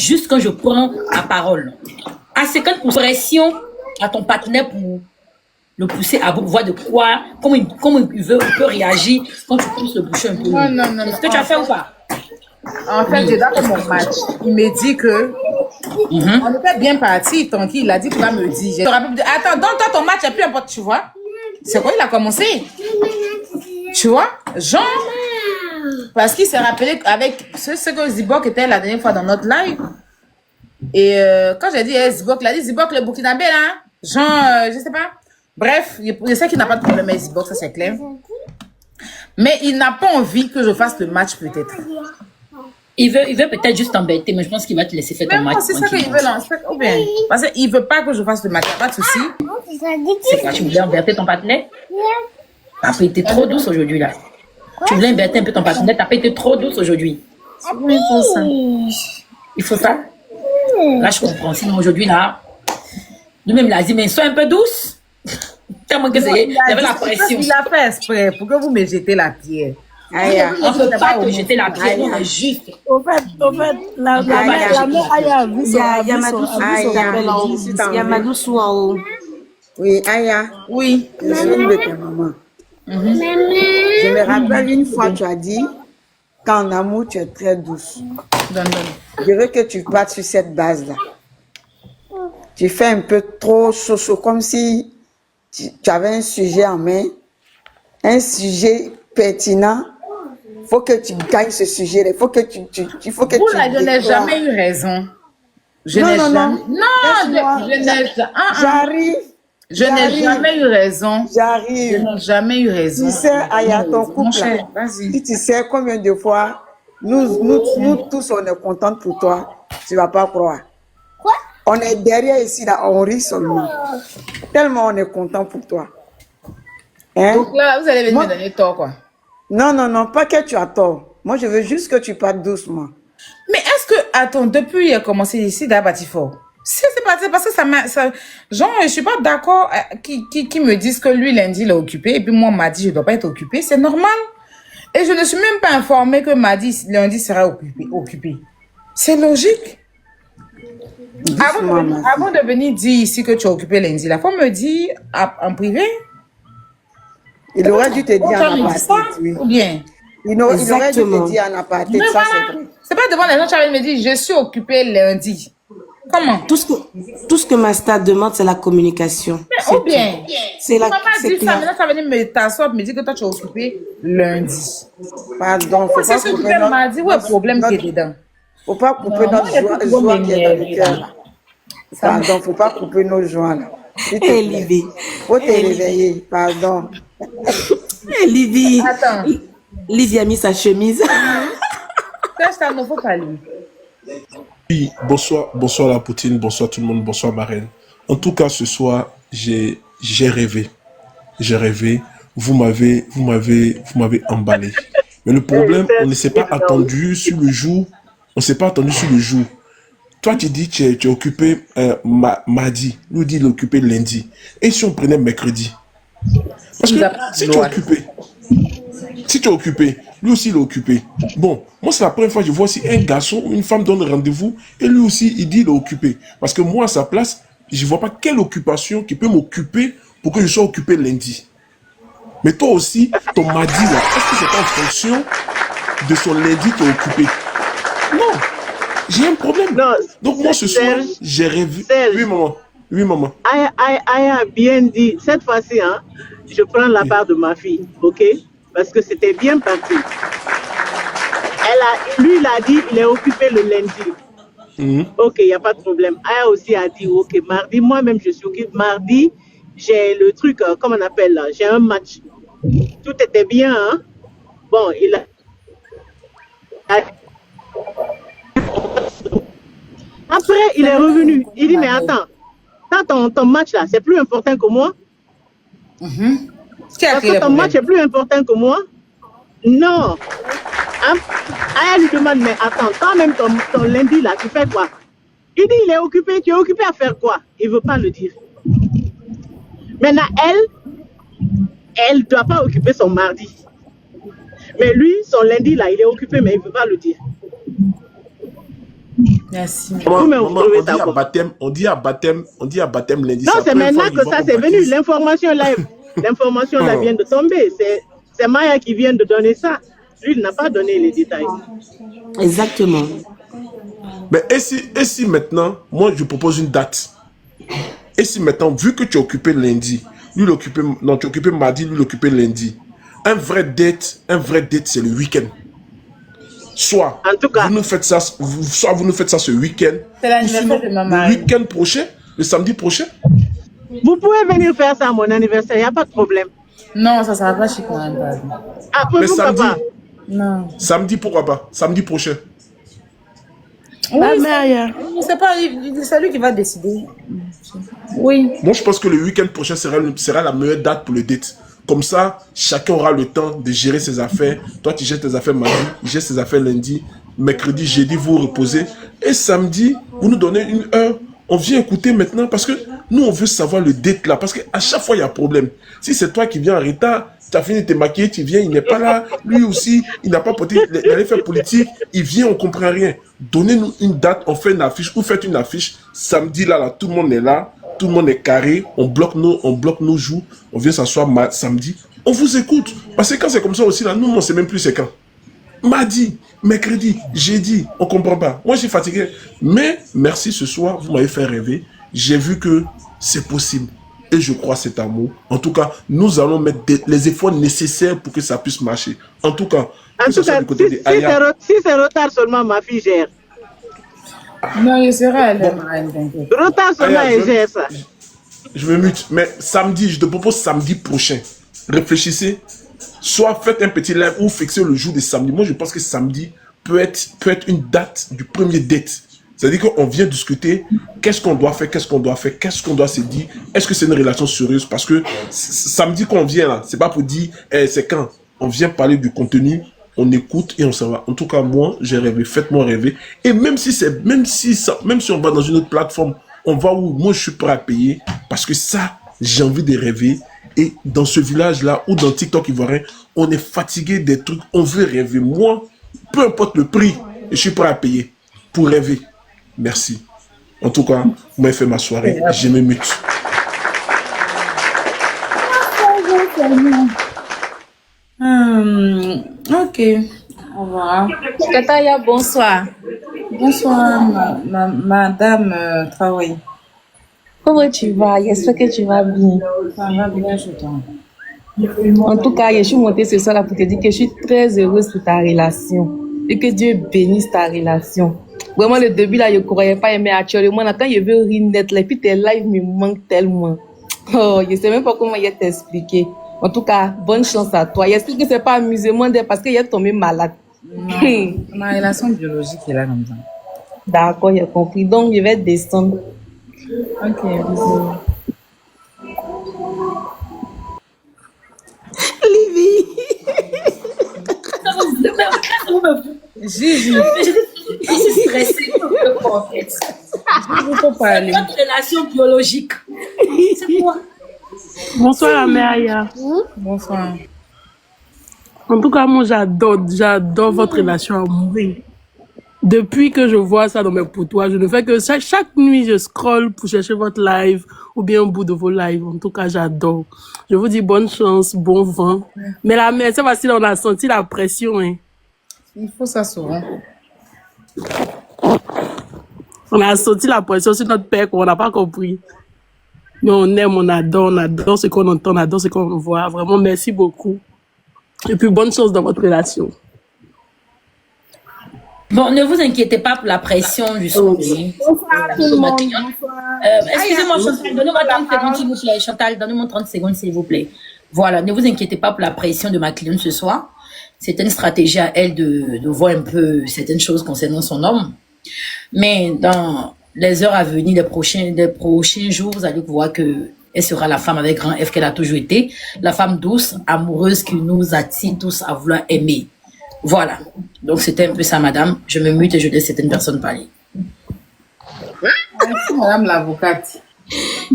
juste quand je prends la parole. À 50% pression à ton partenaire pour le pousser à voir de quoi, comment il peut réagir quand tu pousses le bouchon un peu. Non. Est-ce que tu as fait ou pas? En fait, j'ai dans mon match. Il me dit que on était bien parti, Tonki. Il a dit qu'il va me dire. Attends, donne-toi ton match, et plus importe, tu vois. C'est quoi, il a commencé? Tu vois? Genre, parce qu'il s'est rappelé avec ce que Zibok était la dernière fois dans notre live. Et quand j'ai dit Zibok, il a dit Zibok le Burkinabé, là. Genre, je sais pas. Bref, je sais qu'il n'a pas de problème avec Zibok, ça c'est clair. Mais il n'a pas envie que je fasse le match, peut-être. Il veut peut-être juste t'embêter, mais je pense qu'il va te laisser faire ton match. C'est ça qu'il veut lancer. Ou bien, parce qu'il veut pas que je fasse le match, pas de souci. C'est quoi, tu voulais embêter ton partenaire? T'as pas été trop douce aujourd'hui, là. Tu voulais embêter un peu ton partenaire, t'as pas été trop douce aujourd'hui. Il faut ça? Là, je comprends. Sinon, aujourd'hui, là, lui-même, il a dit, mais sois un peu douce. Tellement que il y avait la pression. Il a fait exprès pour que vous me jetez la pierre. Aya. On ne peut pas te jeter la pierre, on est juste. Au fait, la mère Aya a vu Il y a Madoussou en haut. Oui, Aya. Oui. Je suis une de tes mamans. Je me rappelle une fois, tu as dit qu'en amour, tu es très douce. Je veux que tu partes sur cette base-là. Tu fais un peu trop chaud, comme si tu avais un sujet en main, un sujet pertinent. Il faut que tu gagnes ce sujet-là. Il faut que tu je n'ai jamais eu raison. J'arrive. Je n'ai jamais eu raison. J'arrive. Je n'ai jamais eu raison. Tu sais, Aya, ton couple, si tu sais combien de fois, nous tous, on est contents pour toi, tu ne vas pas croire. Quoi? On est derrière ici, là, on rit seulement. Tellement on est content pour toi. Hein? Donc là, vous allez venir me donner tort, quoi. Non, pas que tu as tort. Moi, je veux juste que tu partes doucement. Mais est-ce que, attends, depuis il a commencé ici, d'Abatifort, c'est parti parce que genre, je suis pas d'accord qui me disent que lui, lundi, il est occupé, et puis moi, mardi, je dois pas être occupé. C'est normal. Et je ne suis même pas informée que mardi, lundi sera occupé. C'est logique. Avant de venir dire ici que tu es occupé lundi, la faut me dire en privé. Il aurait dû te dire en aparté, oui. Ou bien? Il aurait dû te dire en aparté, ça c'est vrai. C'est pas devant les gens, tu avais me dire, je suis occupé lundi. Comment? Tout ce que Master demande, c'est la communication. Mais ou bien, c'est la. Tu m'as pas dit ça, maintenant tu vas venir me t'asseoir, me dire que toi tu es occupé lundi. Pardon, faut C'est pas ce que tu couper m'as dit, ouais, problème qui est dedans. Faut pas couper notre joie qui est dans le cœur. Pardon, faut pas couper nos joies là. Livy. Faut te réveiller, pardon. Livy. Attends. Livy a mis sa chemise. Ça ne faut pas lui. Oui, bonsoir la Poutine, bonsoir tout le monde, bonsoir Marraine. En tout cas, ce soir, j'ai rêvé. J'ai rêvé. Vous m'avez emballé. Mais le problème, on ne s'est pas attendu sur le jour. On s'est pas attendu sur le jour. Toi, tu dis que tu es occupé mardi. Lui dit il est occupé lundi. Et si on prenait mercredi? Parce que si tu es occupé, lui aussi il est occupé. Bon, moi c'est la première fois que je vois si un garçon ou une femme donne rendez-vous et lui aussi il dit il est occupé. Parce que moi à sa place, je ne vois pas quelle occupation qui peut m'occuper pour que je sois occupé lundi. Mais toi aussi, ton mardi là, est-ce que c'est pas en fonction de son lundi qui est occupé? Non, j'ai un problème. Non, donc moi ce soir, j'ai rêvé. Oui maman. Oui, maman. Aya a bien dit, cette fois-ci, hein, je prends la part de ma fille, ok? Parce que c'était bien parti. Lui, il a dit, il est occupé le lundi. Ok, il n'y a pas de problème. Aya aussi a dit, ok, mardi, moi-même, je suis occupé. Mardi, j'ai le truc, comment on appelle là, j'ai un match. Tout était bien, hein? Bon, il a... Après, il est revenu. Il dit, mais attends. Ton match là, c'est plus important que moi. Parce que ton match est plus important que moi. Non. Aya lui demande, mais attends, toi-même ton lundi là, tu fais quoi? Il dit, il est occupé. Tu es occupé à faire quoi? Il ne veut pas le dire. Maintenant, elle ne doit pas occuper son mardi. Mais lui, son lundi là, il est occupé, mais il ne veut pas le dire. Merci. Vous me trouvez ça on dit à baptême lundi. Non, c'est la première maintenant fois que qu'ils ça vont c'est au venu. baptême. L'information là vient de tomber. C'est Maya qui vient de donner ça. Lui, il n'a pas donné les détails. Exactement. Mais et si maintenant, moi je propose une date. Et si maintenant, vu que tu es occupé lundi, lui l'occupé, non, tu es occupé mardi, lui l'occupé lundi. Un vrai date, c'est le week-end. Soit En tout cas, vous nous faites ça ce week-end. C'est l'anniversaire de ma mari. Le week-end prochain, le samedi prochain. vous pouvez venir faire ça à mon anniversaire, il n'y a pas de problème. Non, ça sera pas chic, non. Après, Mais pourquoi samedi, pas? Non. samedi, pourquoi pas? Samedi prochain. La mère, C'est pas, c'est lui qui va décider. Oui. Moi, je pense que le week-end prochain sera la meilleure date pour le date. Comme ça, chacun aura le temps de gérer ses affaires. Toi, tu gères tes affaires mardi, il gère ses affaires lundi, mercredi, jeudi, vous vous reposez. Et samedi, vous nous donnez une heure. On vient écouter maintenant parce que nous, on veut savoir le date là. Parce qu'à chaque fois, il y a problème. Si c'est toi qui viens en retard, tu as fini de te maquiller, tu viens, il n'est pas là. Lui aussi, il n'a pas porté, il allait faire politique. Il vient, on ne comprend rien. Donnez-nous une date, on fait une affiche. Vous faites une affiche. Samedi, là, tout le monde est là. Tout le monde est carré. On bloque nos jours. On vient s'asseoir samedi. On vous écoute. Parce que quand c'est comme ça aussi, là, nous, on ne sait même plus c'est quand. Mardi, mercredi, jeudi, on ne comprend pas. Moi, je suis fatigué. Mais merci ce soir, vous m'avez fait rêver. J'ai vu que c'est possible. Et je crois cet amour. En tout cas, nous allons mettre les efforts nécessaires pour que ça puisse marcher. En tout cas, En tout cas, si c'est retard seulement, ma fille gère. Non, il sera à l'heure, marraine, t'inquiète. Retard seulement, Aya, elle gère ça. je me mute. Mais samedi, je te propose samedi prochain. Réfléchissez. Soit faites un petit live ou fixez le jour de samedi. Moi, je pense que samedi peut être une date du premier date. C'est-à-dire qu'on vient discuter qu'est-ce qu'on doit faire, qu'est-ce qu'on doit se dire. Est-ce que c'est une relation sérieuse? Parce que samedi, quand on vient là, c'est pas pour dire c'est quand. On vient parler du contenu, on écoute et on s'en va. En tout cas, moi, j'ai rêvé. Faites-moi rêver. Et même si on va dans une autre plateforme, on va où moi, je suis prêt à payer. Parce que ça, j'ai envie de rêver. Et dans ce village-là, ou dans TikTok ivoirien, on est fatigué des trucs, on veut rêver. Moi, peu importe le prix, je suis prêt à payer pour rêver. Merci. En tout cas, vous m'avez fait ma soirée, je me mute. Ok. Au revoir. Kataya, bonsoir. Bonsoir, madame Traoré. Comment tu vas? J'espère que tu vas bien. Ça va bien, je t'en. En tout cas, je suis montée ce soir là pour te dire que je suis très heureuse pour ta relation. Et que Dieu bénisse ta relation. Vraiment, le début là, je ne croyais pas, mais actuellement, quand je veux rire net, là, puis tes lives me manquent tellement. Oh, je ne sais même pas comment je t'expliquer. En tout cas, bonne chance à toi. J'espère que ce n'est pas amusement parce que je suis tombée malade. Non, ma relation biologique est là comme ça. D'accord, j'ai compris. Donc, je vais descendre. Ok, bisous. Livy. Gigi. Je suis stressée en fait. Je peux parler. Notre relation biologique. C'est quoi? bonsoir la mère. Bonsoir. En tout cas, moi, j'adore votre relation à mourir. Depuis que je vois ça dans mes potois, je ne fais que ça. Chaque nuit, je scrolle pour chercher votre live ou bien un bout de vos lives. En tout cas, j'adore. Je vous dis bonne chance, bon vent. Mais la mère, c'est facile, on a senti la pression. Hein. Il faut ça souvent. On a senti la pression sur notre père qu'on n'a pas compris. Mais on aime, on adore ce qu'on entend, on adore ce qu'on voit. Vraiment, merci beaucoup. Et puis, bonne chance dans votre relation. Bon, ne vous inquiétez pas pour la pression du son. Bonsoir tout le monde. Excusez-moi, Chantal, donnez-moi 30 secondes, s'il vous plaît. Chantal, donnez-moi 30 secondes, s'il vous plaît. Voilà, ne vous inquiétez pas pour la pression de ma cliente ce soir. C'est une stratégie à elle de voir un peu certaines choses concernant son homme. Mais dans les heures à venir, les prochains jours, vous allez voir que elle sera la femme avec grand F qu'elle a toujours été. La femme douce, amoureuse qui nous attire tous à vouloir aimer. Voilà. Donc, c'était un peu ça, madame. Je me mute et je laisse certaines personnes parler. Merci, madame l'avocate.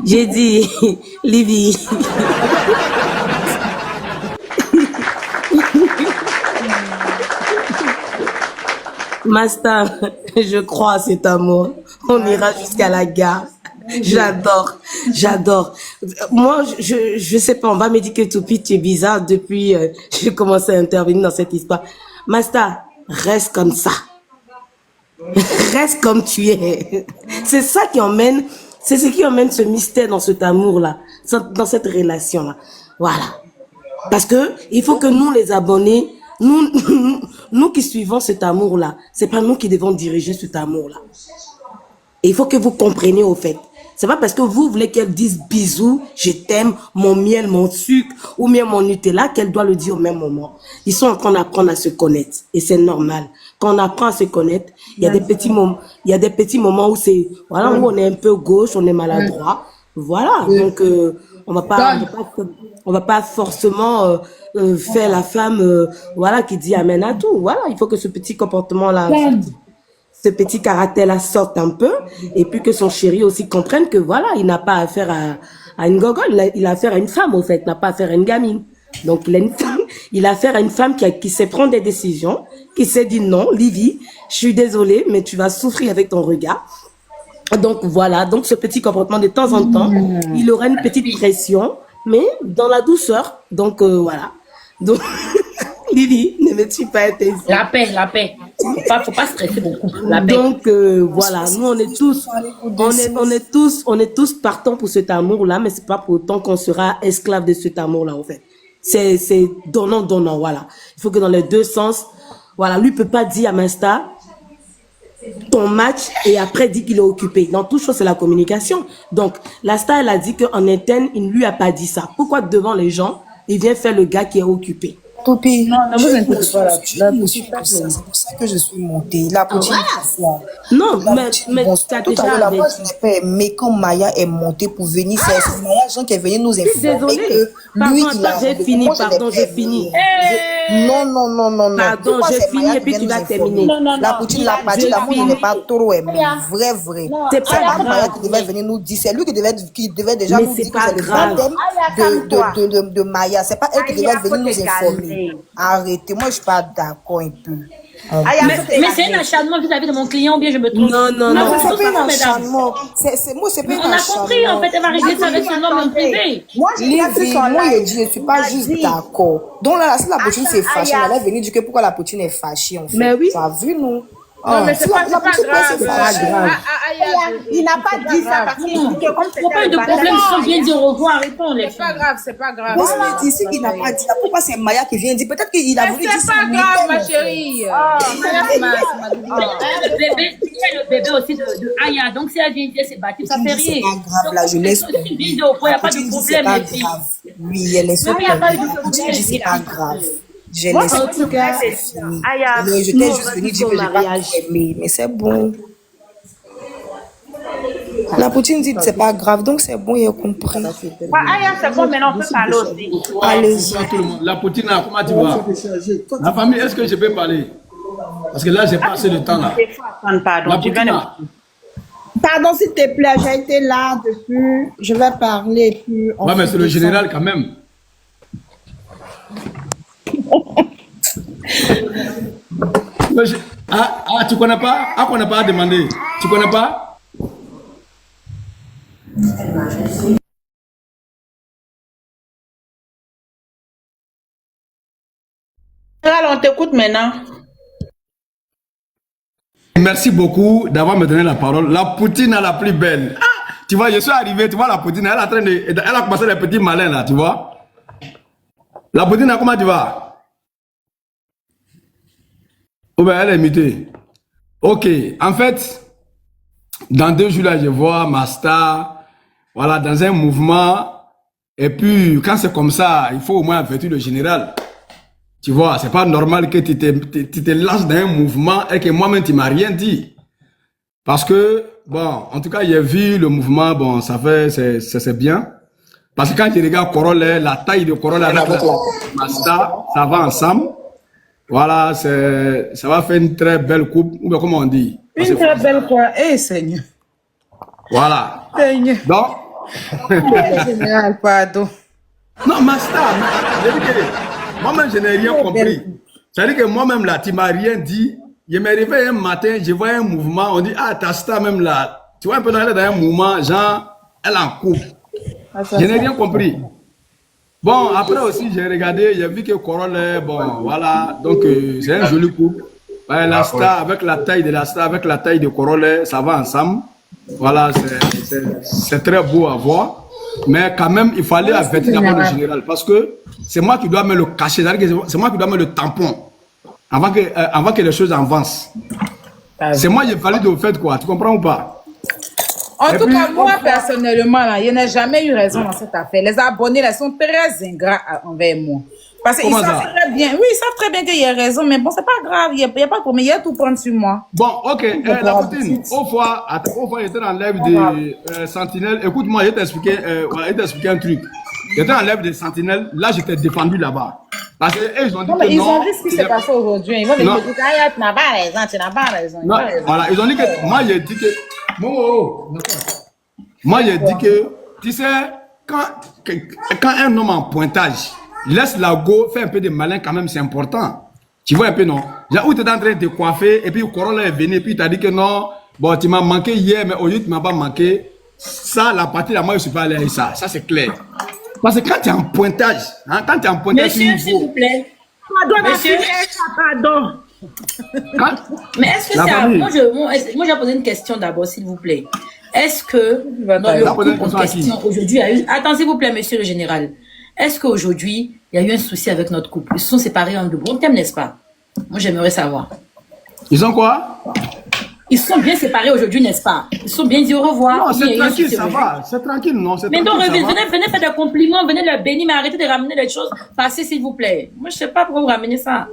J'ai dit, Livy. Master, je crois à cet amour. On ira jusqu'à la gare. J'adore, j'adore. Moi, je sais pas, on va me dire que Toupi, tu es bizarre depuis j'ai commencé à intervenir dans cette histoire. Master, reste comme ça. Reste comme tu es. C'est ça qui emmène, c'est ce qui emmène ce mystère dans cet amour-là, dans cette relation-là. Voilà. Parce que il faut que nous, les abonnés, nous qui suivons cet amour-là, c'est pas nous qui devons diriger cet amour-là. Et il faut que vous compreniez au fait. C'est pas parce que vous voulez qu'elle dise bisous, je t'aime, mon miel, mon sucre, ou bien mon Nutella, qu'elle doit le dire au même moment. Ils sont en train d'apprendre à se connaître. Et c'est normal. Quand on apprend à se connaître, il y a des petits moments, où c'est, voilà, où on est un peu gauche, on est maladroit. Voilà. Donc, on va pas forcément, faire la femme, voilà, qui dit amen à tout. Voilà. Il faut que ce petit comportement-là, ce petit caractère-là sorte un peu, et puis que son chéri aussi comprenne que voilà, il n'a pas affaire à une gogole, il a affaire à une femme, au fait, il n'a pas affaire à une gamine. Donc, il a affaire à une femme qui sait prendre des décisions, qui sait dire non, Livy, je suis désolée, mais tu vas souffrir avec ton regard. Donc, voilà, donc ce petit comportement, de temps en temps, il aura une petite pression, mais dans la douceur. Donc, voilà. Donc, Livy, ne me tue pas ainsi. La paix. Faut pas stresser beaucoup. La paix. Donc, voilà, nous, on est tous partants pour cet amour-là, mais c'est pas pour autant qu'on sera esclave de cet amour-là, en fait. C'est donnant, voilà. Il faut que dans les deux sens, voilà, lui peut pas dire à Minsta ton match et après dit qu'il est occupé. Dans toute chose, c'est la communication. Donc, la star, elle a dit qu'en interne, il ne lui a pas dit ça. Pourquoi devant les gens, il vient faire le gars qui est occupé? Topi, Non, vous inquiétez pas. c'est pour ça que je suis montée. La poutine, non, mais tu as tout à déjà l'heure, moi, je n'ai pas aimé quand Maya est montée pour venir faire ça. Maya, Jean qui est venu nous informer désolée. que Pardon, lui, il a... j'ai fini, Moi, je pardon, n'ai j'ai pas fini. aimé. Non. Pardon, Pourquoi j'ai c'est fini Maya et puis qui tu vient vas nous terminer. informer? La poutine, la partie, la moi, je n'ai pas trop aimé. Vrai. C'est C'est pas pas Maya grave. qui devait venir nous dire. C'est lui qui devait déjà Mais nous c'est dire pas que c'est le grave. baptême de Maya. C'est pas elle qui devait venir nous informer. Arrêtez, moi, je suis pas d'accord un peu. Mais c'est un acharnement vis-à-vis de mon client, ou bien je me trompe? Non. C'est pas un acharnement. Moi, c'est pas un On a compris, en acharnement. fait, elle va régler ça avec son homme privé. Moi, je Livy, regarde sur son moi, live. je dis, je suis pas juste d'accord. Donc là, si la poutine s'est fâchée, elle est venue dire que pourquoi la poutine est fâchée, en fait. Mais oui. Tu as vu, nous? Non, mais c'est pas grave. C'est pas grave. Il n'a pas dit ça parce qu'il dit que comme Faut pas c'était de un problème, baptême. si on vient dire au revoir, répond les C'est pas filles. grave, c'est pas grave. Mais c'est ici qu'il n'a pas dit ça. Pourquoi c'est Maya qui vient dire? Peut-être qu'il a voulu dire C'est ça. pas grave, ma chérie. Le bébé aussi de Aya. Donc, si elle vient dire c'est bâti, ça fait rien. C'est pas grave, là, je laisse Il n'y a pas de problème, les filles. Oui, elle est Non, mais il n'y a pas eu de La poutine problème. dit c'est pas grave. Je Moi, laisse. en tout cas, Aya, Mais je t'ai juste venu dire que je n'ai pas aimé. Mais c'est bon. La poutine dit que c'est pas grave, donc c'est bon, il a compris. Aya, c'est bon, maintenant on peut parler aussi. Allez-y. Bonsoir tout le monde. La poutine, là, comment tu vas? La famille, est-ce que je peux parler? Parce que là, j'ai passé le temps là. Pardon, La tu poutine, viens de... là. Pardon, s'il te plaît, j'ai été là depuis. Je vais parler, puis on Ouais, mais se c'est le descend. général quand même. Tu connais pas? Ah, qu'on n'a pas demandé. Tu connais pas? On t'écoute maintenant. Merci beaucoup d'avoir me donné la parole. La poutine la plus belle. Ah, tu vois, je suis arrivé, tu vois la poutine, elle, elle a commencé les petits malins là, tu vois. La poutine, comment tu vas? Oh ben, elle est imitée. Ok, en fait, dans 2 jours là, je vois ma star, voilà, dans un mouvement. Et puis, quand c'est comme ça, il faut au moins avertir le général. Tu vois, c'est pas normal que tu te lances dans un mouvement et que moi-même, tu m'as rien dit. Parce que, bon, en tout cas, j'ai vu le mouvement, bon, ça fait, c'est bien. Parce que quand tu regardes Corolla, la taille de Corolla avec la Mazda, ça va ensemble. Voilà, ça va faire une très belle coupe, ou bien comment on dit? Une très belle quoi. Eh, Seigneur. Voilà. Seigneur. Donc, Général, pardon. non, Mazda, je dis que moi-même, je n'ai rien compris. C'est-à-dire que moi-même, là, tu m'as rien dit. je me réveille un matin, je vois un mouvement, on dit, ah, ta star même là, tu vois un peu dans un mouvement, genre, elle en coupe. Je n'ai rien compris. Bon, après aussi, j'ai regardé, j'ai vu que Corolla, bon, voilà, donc c'est un joli couple. Ouais, la star, avec la taille de la star, avec la taille de Corolla, ça va ensemble. Voilà, c'est très beau à voir. Mais quand même, il fallait avertir d'abord le général, parce que c'est moi qui dois me le cacher, c'est moi qui dois me le tampon, avant que les choses avancent. C'est moi qui ai fallu de fait, quoi, tu comprends ou pas? En tout cas, moi, personnellement, là, il n'y a jamais eu raison dans cette affaire. Les abonnés, là, sont très ingrats envers moi. Parce qu'ils savent très bien, oui, ils savent très bien qu'il y a raison, mais bon, c'est pas grave, il n'y a pas de problème, il y a tout prendre sur moi. Bon, ok, la poutine, au fois, j'étais dans l'œuvre des sentinelles. Écoute-moi, je vais t'expliquer un truc. J'étais dans l'œuvre des sentinelles, là, j'étais défendu là-bas. Parce qu'ils ont dit que ils ont dit ce qui s'est passé aujourd'hui. Ils vont venir dire, tu n'as pas raison, tu n'as pas raison. Non, voilà, ils ont dit que, moi, j'ai dit que, moi, j'ai dit que, tu sais, quand un homme en pointage, laisse la go, fait un peu de malin quand même, c'est important. Tu vois un peu, non? Genre, où tu es en train de te coiffer, et puis Corolla est venu, et puis tu as dit que non, bon, tu m'as manqué hier, mais aujourd'hui, tu ne m'as pas manqué. Ça, la partie là, moi, je ne suis pas allé avec ça. Ça, c'est clair. Parce que quand tu es en pointage, hein, quand tu es en pointage, monsieur, s'il vous plaît. Monsieur, pardon. mais est-ce que c'est moi, j'ai posé une question d'abord, s'il vous plaît. Est-ce que dans le couple en question aujourd'hui, attends, s'il vous plaît, monsieur le général. Est-ce qu'aujourd'hui, il y a eu un souci avec notre couple? Ils se sont séparés en de bons termes, n'est-ce pas? Moi, j'aimerais savoir. Ils ont quoi? Ils sont bien séparés aujourd'hui, n'est-ce pas? Ils sont bien dit au revoir. Non, c'est tranquille, ça va. C'est tranquille, non? Mais donc, venez faire des compliments, venez leur bénir, mais arrêtez de ramener les choses. Passez, s'il vous plaît. Moi, je ne sais pas pourquoi vous ramenez ça.